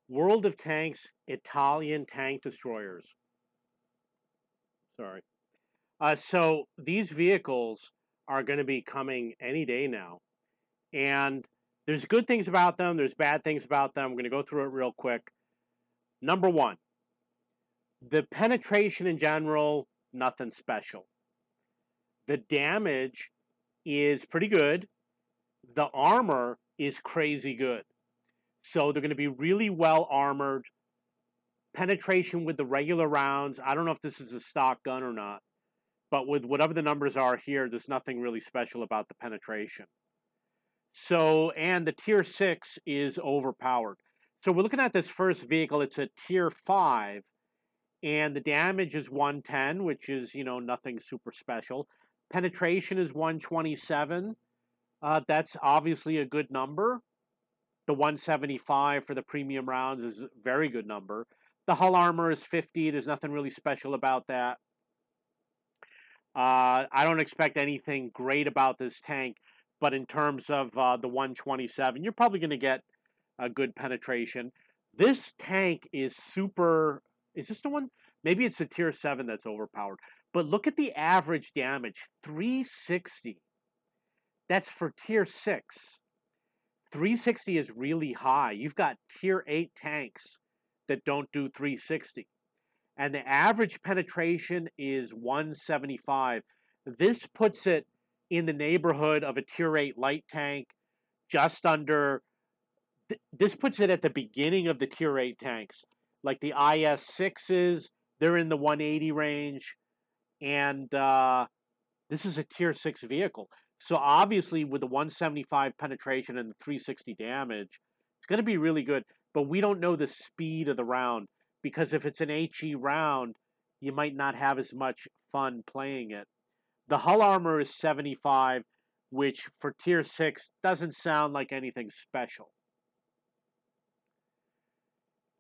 World of Tanks, Italian tank destroyers. Sorry. So these vehicles are going to be coming any day now. And there's good things about them, there's bad things about them. I'm going to go through it real quick. Number one, the penetration in general, nothing special. The damage is pretty good. The armor is crazy good. So they're going to be really well armored. Penetration with the regular rounds. I don't know if this is a stock gun or not, but with whatever the numbers are here, there's nothing really special about the penetration. So, and the tier 6 is overpowered. So we're looking at this first vehicle. It's a tier 5, and the damage is 110, which is, nothing super special. Penetration is 127. That's obviously a good number. The 175 for the premium rounds is a very good number. The hull armor is 50. There's nothing really special about that. I don't expect anything great about this tank, but in terms of the 127, you're probably going to get a good penetration. This tank is super. Is this the one? Maybe it's a tier 7 that's overpowered. But look at the average damage 360. That's for tier 6. 360 is really high. You've got tier 8 tanks that don't do 360. And the average penetration is 175. This puts it in the neighborhood of a tier 8 light tank, just under. This puts it at the beginning of the tier 8 tanks. Like the IS-6s, they're in the 180 range. And this is a tier 6 vehicle. So obviously, with the 175 penetration and the 360 damage, it's going to be really good. But we don't know the speed of the round, because if it's an HE round, you might not have as much fun playing it. The hull armor is 75, which for tier 6 doesn't sound like anything special.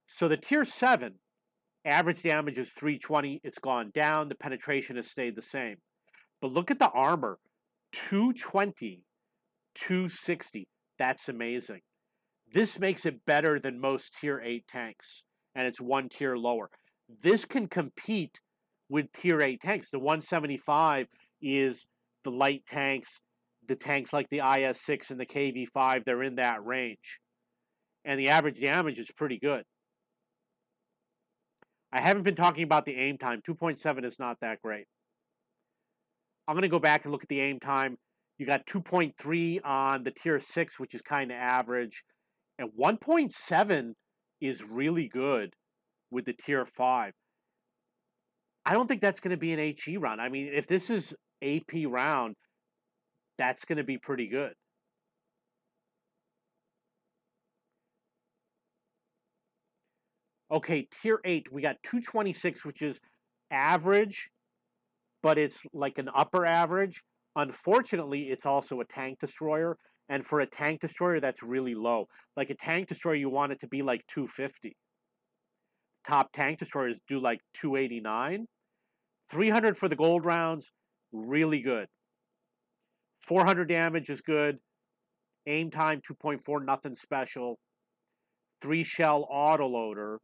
So the tier 7, average damage is 320. It's gone down. The penetration has stayed the same. But look at the armor, 220, 260. That's amazing. This makes it better than most tier 8 tanks, and it's one tier lower. This can compete with tier 8 tanks. The 175 is the light tanks, the tanks like the IS-6 and the KV-5, they're in that range. And the average damage is pretty good. I haven't been talking about the aim time. 2.7 is not that great. I'm going to go back and look at the aim time. You got 2.3 on the tier 6, which is kind of average. And 1.7 is really good with the tier 5. I don't think that's going to be an HE round. I mean, if this is AP round, that's going to be pretty good. Okay, tier 8, we got 226, which is average, but it's like an upper average. Unfortunately, it's also a tank destroyer, and for a tank destroyer, that's really low. Like a tank destroyer, you want it to be like 250. Top tank destroyers do like 289. 300 for the gold rounds, really good. 400 damage is good. Aim time 2.4, nothing special. 3 shell autoloader.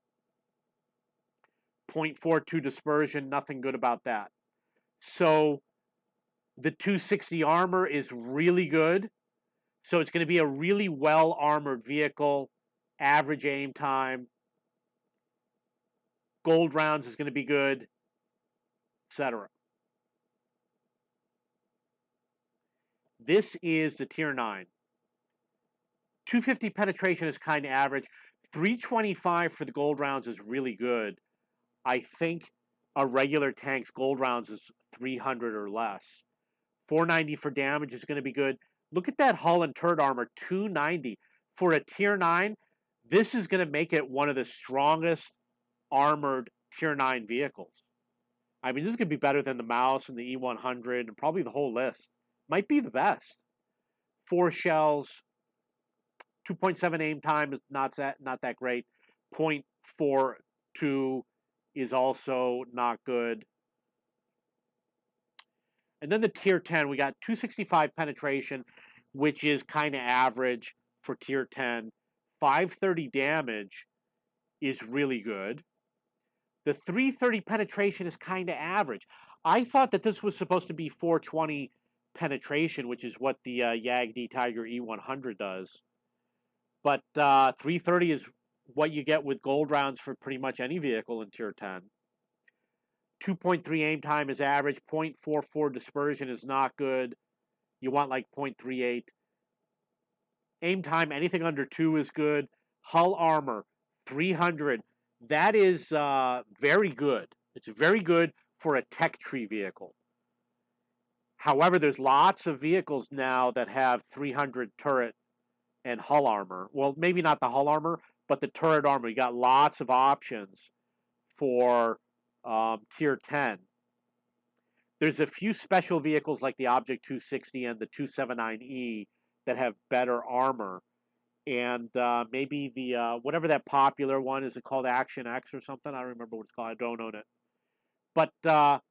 0.42 dispersion, nothing good about that. So the 260 armor is really good. So it's going to be a really well armored vehicle. Average aim time. Gold rounds is going to be good, etc. This is the tier 9. 250 penetration is kind of average. 325 for the gold rounds is really good. I think a regular tank's gold rounds is 300 or less. 490 for damage is going to be good. Look at that hull and turret armor, 290. For a tier 9, this is going to make it one of the strongest armored tier 9 vehicles. I mean, this is going to be better than the Mouse and the E100 and probably the whole list. Might be the best. 4 shells, 2.7 aim time is not that great. 0.42 is also not good. And then the tier 10, we got 265 penetration, which is kind of average for tier 10. 530 damage is really good. The 330 penetration is kind of average. I thought that this was supposed to be 420 penetration, which is what the Yagdi Tiger E100 does. But 330 is what you get with gold rounds for pretty much any vehicle in Tier 10. 2.3 aim time is average. 0.44 dispersion is not good. You want like 0.38. Aim time, anything under 2 is good. Hull armor, 300. That is very good. It's very good for a tech tree vehicle. However, there's lots of vehicles now that have 300 turret and hull armor. Well, maybe not the hull armor, but the turret armor. You got lots of options for Tier 10. There's a few special vehicles like the Object 260 and the 279E that have better armor. And maybe the whatever that popular one is, it called Action X or something? I don't remember what it's called. I don't own it. But the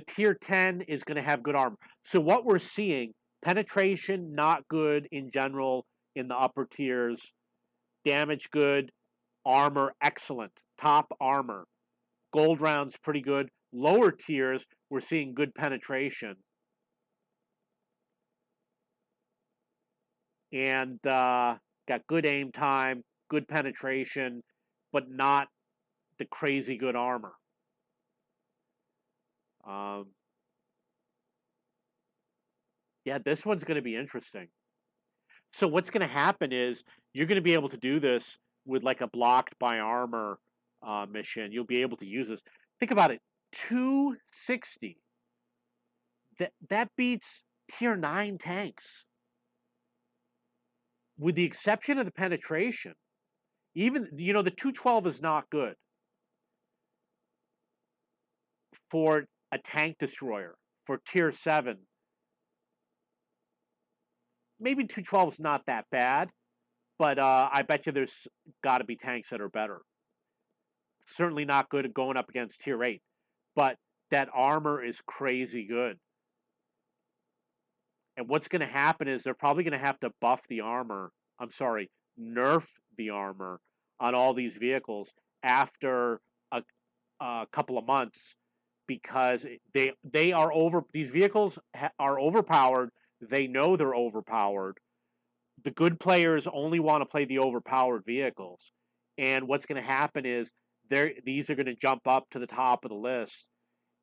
Tier 10 is going to have good armor. So what we're seeing, penetration not good in general in the upper tiers, damage good, armor excellent, top armor. Gold rounds pretty good. Lower tiers, we're seeing good penetration. And got good aim time, good penetration, but not the crazy good armor. Yeah, this one's going to be interesting. So what's going to happen is you're going to be able to do this with like a blocked by armor mission. You'll be able to use this. Think about it, 260. That beats Tier 9 tanks. With the exception of the penetration, even the 212 is not good for a tank destroyer for Tier 7. Maybe 212 is not that bad, but I bet you there's got to be tanks that are better. Certainly not good at going up against Tier 8, but that armor is crazy good. And what's going to happen is they're probably going to have to buff the armor. I'm sorry, nerf the armor on all these vehicles after a couple of months because they are over. These vehicles are overpowered. They know they're overpowered. The good players only want to play the overpowered vehicles, and what's going to happen is these are going to jump up to the top of the list.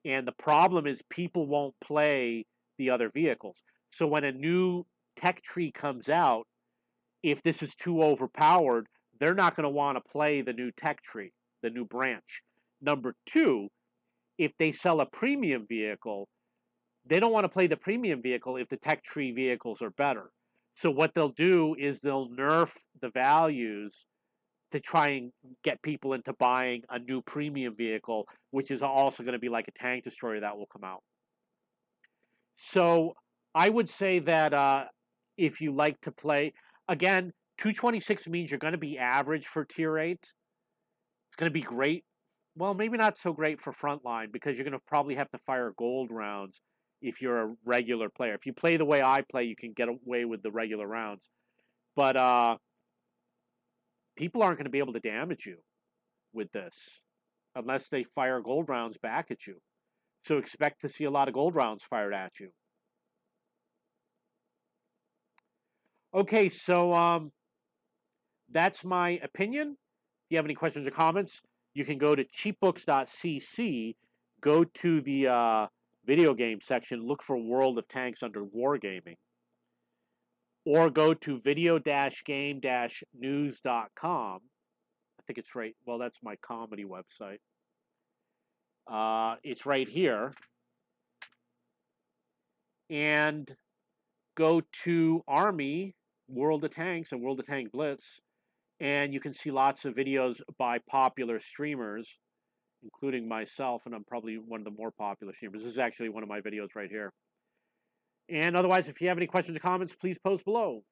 And the problem is people won't play the other vehicles. So when a new tech tree comes out, if this is too overpowered, they're not going to want to play the new tech tree, the new branch. Number two, if they sell a premium vehicle, they don't want to play the premium vehicle if the tech tree vehicles are better. So what they'll do is they'll nerf the values to try and get people into buying a new premium vehicle, which is also going to be like a tank destroyer that will come out. So I would say that if you like to play, again, 226 means you're going to be average for Tier 8. It's going to be great. Well, maybe not so great for frontline because you're going to probably have to fire gold rounds if you're a regular player. If you play the way I play, you can get away with the regular rounds. But people aren't going to be able to damage you with this unless they fire gold rounds back at you. So expect to see a lot of gold rounds fired at you. Okay, so that's my opinion. If you have any questions or comments, you can go to cheapbooks.cc, go to the video game section, look for World of Tanks under Wargaming, or go to video-game-news.com. I think it's right. Well, that's my comedy website. It's right here. And go to Army, World of Tanks, and World of Tank Blitz, and you can see lots of videos by popular streamers, including myself, and I'm probably one of the more popular streamers. This is actually one of my videos right here. And otherwise, if you have any questions or comments, please post below.